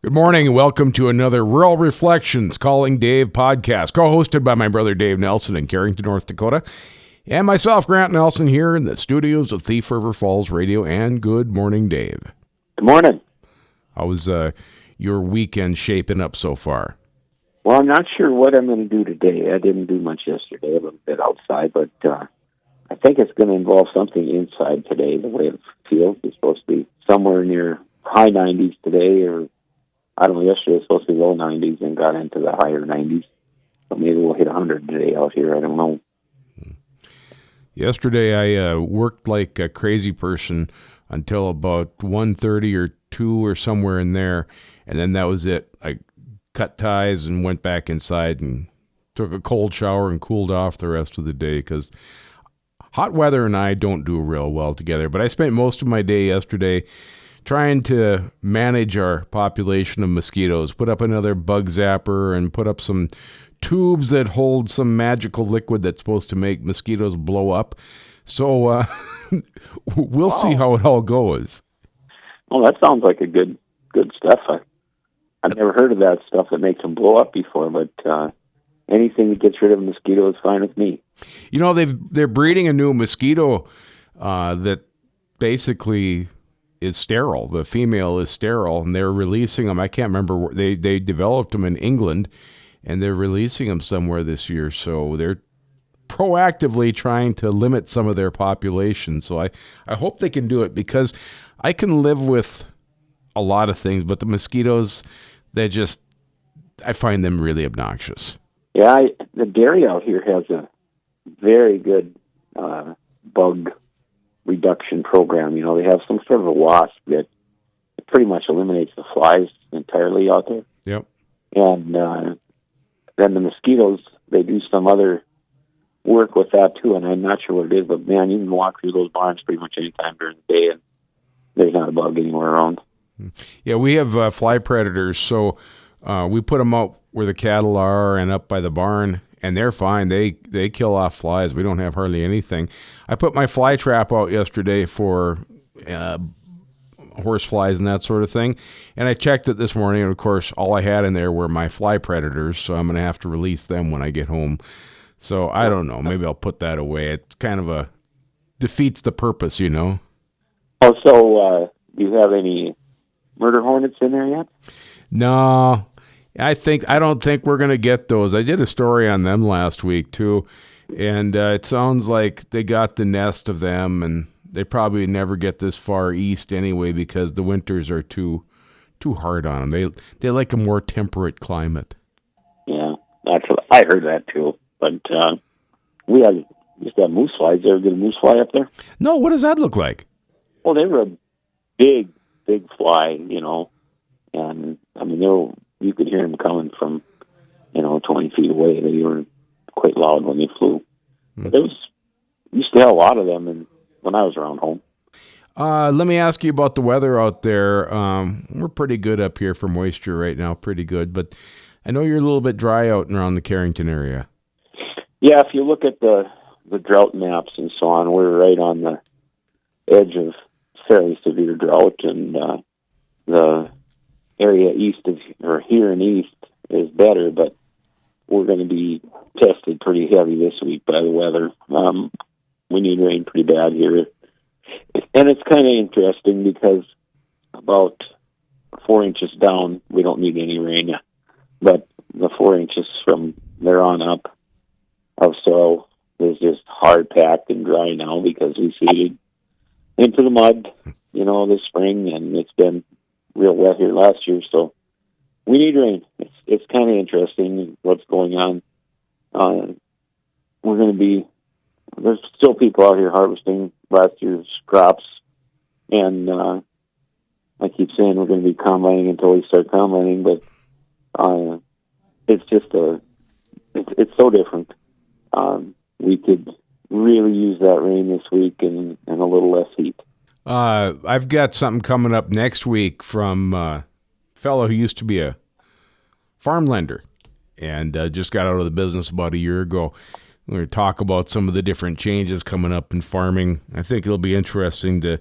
Good morning and welcome to another Rural Reflections Calling Dave podcast, co-hosted by my brother Dave Nelson in Carrington, North Dakota, and myself, Grant Nelson, here in the studios of Thief River Falls Radio. And good morning, Dave. Good morning. How was your weekend shaping up so far? Well, I'm not sure what I'm going to do today. I didn't do much yesterday, a little bit outside, but I think it's going to involve something inside today, the way it feels. It's supposed to be somewhere near high 90s today, or I don't know, yesterday it was supposed to be low 90s and got into the higher 90s. So maybe we'll hit 100 today out here. I don't know. Yesterday I worked like a crazy person until about 1:30 or 2 or somewhere in there, and then that was it. I cut ties and went back inside and took a cold shower and cooled off the rest of the day because hot weather and I don't do real well together. But I spent most of my day yesterday trying to manage our population of mosquitoes, put up another bug zapper and put up some tubes that hold some magical liquid that's supposed to make mosquitoes blow up. So we'll see how it all goes. Well, that sounds like a good stuff. I've never heard of that stuff that makes them blow up before, but anything that gets rid of a mosquito is fine with me. You know, they're breeding a new mosquito that basically is sterile. The female is sterile, and they're releasing them. I can't remember where they developed them in England, and they're releasing them somewhere this year. So they're proactively trying to limit some of their population. So I hope they can do it, because I can live with a lot of things, but the mosquitoes, I find them really obnoxious. Yeah, the dairy out here has a very good bug reduction program. You know, they have some sort of a wasp that pretty much eliminates the flies entirely out there. Yep. And then the mosquitoes, they do some other work with that too, and I'm not sure what it is, but man, you can walk through those barns pretty much any time during the day, and there's not a bug anywhere around. Yeah, we have fly predators, so we put them out where the cattle are and up by the barn, and they're fine. They kill off flies. We don't have hardly anything. I put my fly trap out yesterday for horse flies and that sort of thing, and I checked it this morning, and of course, all I had in there were my fly predators, so I'm going to have to release them when I get home. So I don't know. Maybe I'll put that away. It's kind of defeats the purpose, you know. Oh, so do you have any murder hornets in there yet? No. I don't think we're going to get those. I did a story on them last week too, and it sounds like they got the nest of them, and they probably never get this far east anyway because the winters are too hard on them. They like a more temperate climate. Yeah, that's what I heard that too. But we just got moose flies. You ever get a moose fly up there? No, what does that look like? Well, they were a big fly, you know, and I mean you could hear them coming from 20 feet away. They were quite loud when they flew. But used to have a lot of them when I was around home. Let me ask you about the weather out there. We're pretty good up here for moisture right now, pretty good. But I know you're a little bit dry out and around the Carrington area. Yeah, if you look at the drought maps and so on, we're right on the edge of fairly severe drought, and the area here in east is better, but we're going to be tested pretty heavy this week by the weather. We need rain pretty bad here. And it's kind of interesting because about 4 inches down, we don't need any rain, but the 4 inches from there on up of soil is just hard packed and dry now because we seeded into the mud, this spring, and it's been real wet here last year, so we need rain. It's kind of interesting what's going on. There's still people out here harvesting last year's crops, and I keep saying we're going to be combining until we start combining, but it's just it's so different. We could really use that rain this week and a little less heat. I've got something coming up next week from a fellow who used to be a farm lender and just got out of the business about a year ago. We're going to talk about some of the different changes coming up in farming. I think it'll be interesting to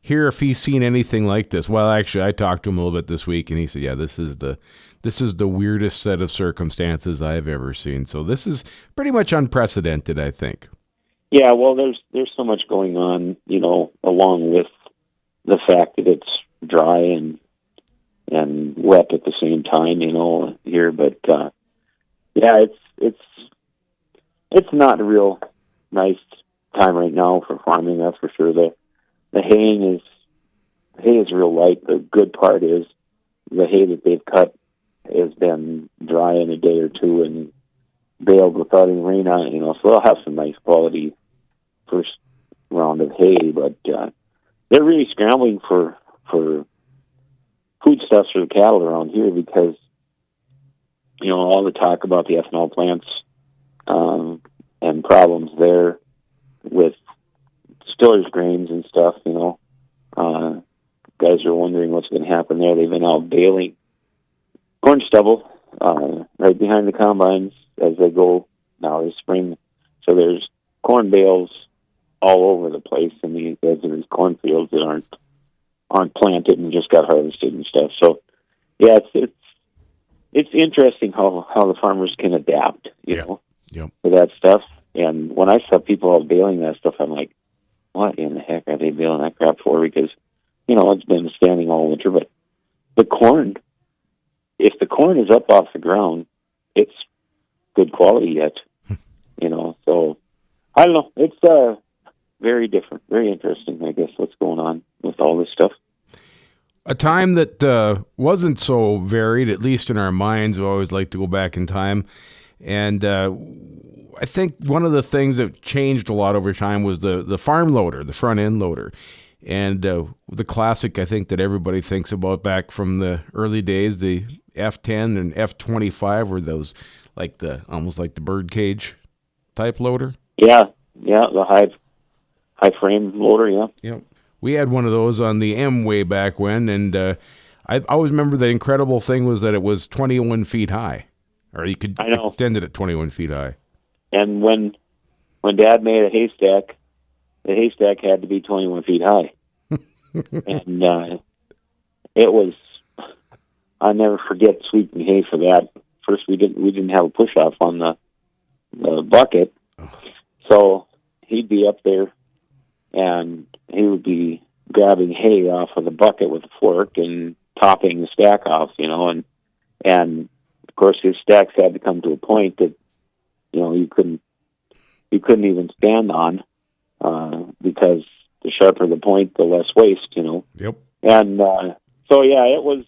hear if he's seen anything like this. Well, actually, I talked to him a little bit this week, and he said, "Yeah, this is the weirdest set of circumstances I've ever seen." So this is pretty much unprecedented, I think. Yeah, well, there's so much going on, along with the fact that it's dry and wet at the same time, here. But yeah, it's not a real nice time right now for farming. That's for sure. The hay is real light. The good part is the hay that they've cut has been dry in a day or two and baled without any rain on it. So they'll have some nice quality first round of hay, but they're really scrambling for foodstuffs for the cattle around here because all the talk about the ethanol plants and problems there with stillers grains and stuff. Guys are wondering what's going to happen there. They've been out baling corn stubble right behind the combines as they go now this spring. So there's corn bales all over the place in the edge of these cornfields that aren't planted and just got harvested and stuff. So yeah, it's interesting how the farmers can adapt, to that stuff. And when I saw people out baling that stuff, I'm like, what in the heck are they baling that crap for? Because it's been standing all winter. But the corn, if the corn is up off the ground, it's good quality yet. So I don't know. It's very different, very interesting, I guess, what's going on with all this stuff. A time that wasn't so varied, at least in our minds. We always like to go back in time. And I think one of the things that changed a lot over time was the farm loader, the front end loader. And the classic, I think, that everybody thinks about back from the early days, the F10 and F25 were those almost like the birdcage type loader. Yeah, the high frame loader, yeah. Yep. We had one of those on the M way back when, and I always remember the incredible thing was that it was 21 feet high, or you could extend it at 21 feet high. And when Dad made a haystack, the haystack had to be 21 feet high. And it was, I'll never forget sweeping hay for that. First, we didn't have a push-off on the bucket, so he'd be up there, and he would be grabbing hay off of the bucket with a fork and topping the stack off, and of course his stacks had to come to a point that you couldn't even stand on because the sharper the point, the less waste, Yep. And so yeah, it was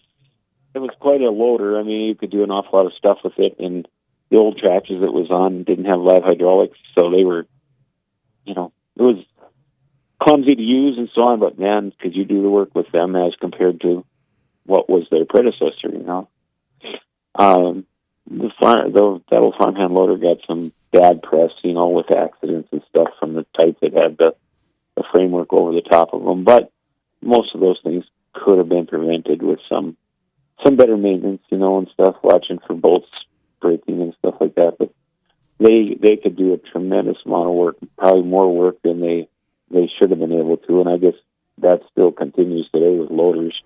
quite a loader. I mean, you could do an awful lot of stuff with it. And the old tractors it was on didn't have live hydraulics, so they were, it was clumsy to use and so on. But man, could you do the work with them as compared to what was their predecessor? That old farmhand loader got some bad press, with accidents and stuff from the type that had the framework over the top of them. But most of those things could have been prevented with some better maintenance, and stuff, watching for bolts breaking and stuff like that. But they could do a tremendous amount of work, probably more work than they should have been able to. And I guess that still continues today with loaders.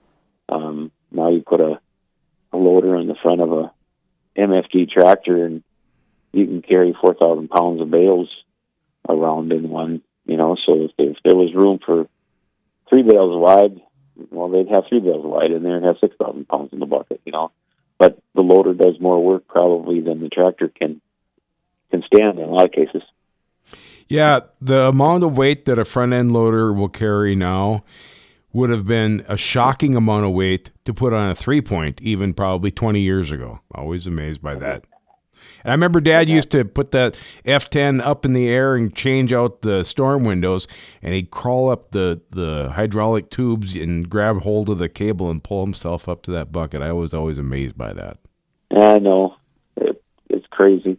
Now you put a loader in the front of a MFG tractor and you can carry 4,000 pounds of bales around in one, so if there was room for 3 bales wide, well, they'd have 3 bales wide in there and have 6,000 pounds in the bucket, But the loader does more work probably than the tractor can stand in a lot of cases. Yeah, the amount of weight that a front end loader will carry now would have been a shocking amount of weight to put on a 3-point, even probably 20 years ago. Always amazed by that. And I remember Dad used to put that F10 up in the air and change out the storm windows, and he'd crawl up the hydraulic tubes and grab hold of the cable and pull himself up to that bucket. I was always amazed by that. I know. It's crazy.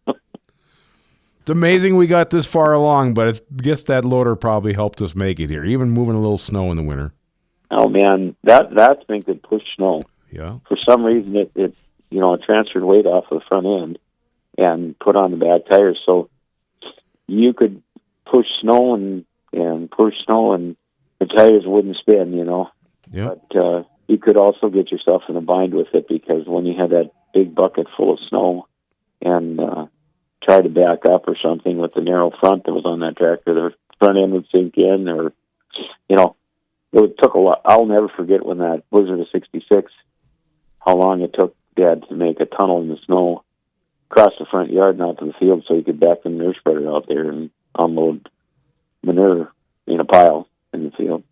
It's amazing we got this far along, but I guess that loader probably helped us make it here, even moving a little snow in the winter. Oh, man, that thing could push snow. Yeah. For some reason, it transferred weight off of the front end and put on the bad tires. So you could push snow and push snow, and the tires wouldn't spin, you know. Yeah. But you could also get yourself in a bind with it, because when you had that big bucket full of snow and try to back up or something with the narrow front that was on that tractor, the front end would sink in, or, you know, took a lot. I'll never forget when that Blizzard of 66, how long it took Dad to make a tunnel in the snow across the front yard and out to the field so he could back the manure spreader out there and unload manure in a pile in the field.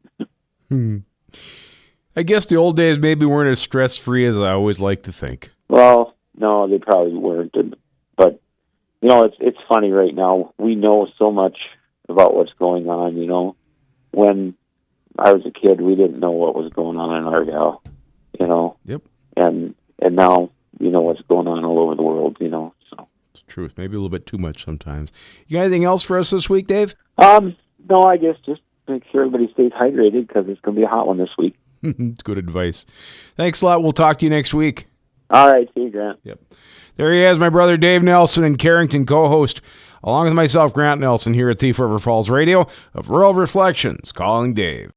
I guess the old days maybe weren't as stress-free as I always like to think. Well, no, they probably weren't. But, you know, it's funny right now. We know so much about what's going on, you know. When I was a kid, we didn't know what was going on in Argyle, you know. Yep. And now you know what's going on all over the world, you know. So It's the truth. Maybe a little bit too much sometimes. You got anything else for us this week, Dave? no, I guess just make sure everybody stays hydrated, because it's going to be a hot one this week. Good advice. Thanks a lot. We'll talk to you next week. All right, see you, Grant. Yep. There he is, my brother Dave Nelson and Carrington co-host, along with myself, Grant Nelson, here at Thief River Falls Radio of Rural Reflections, Calling Dave.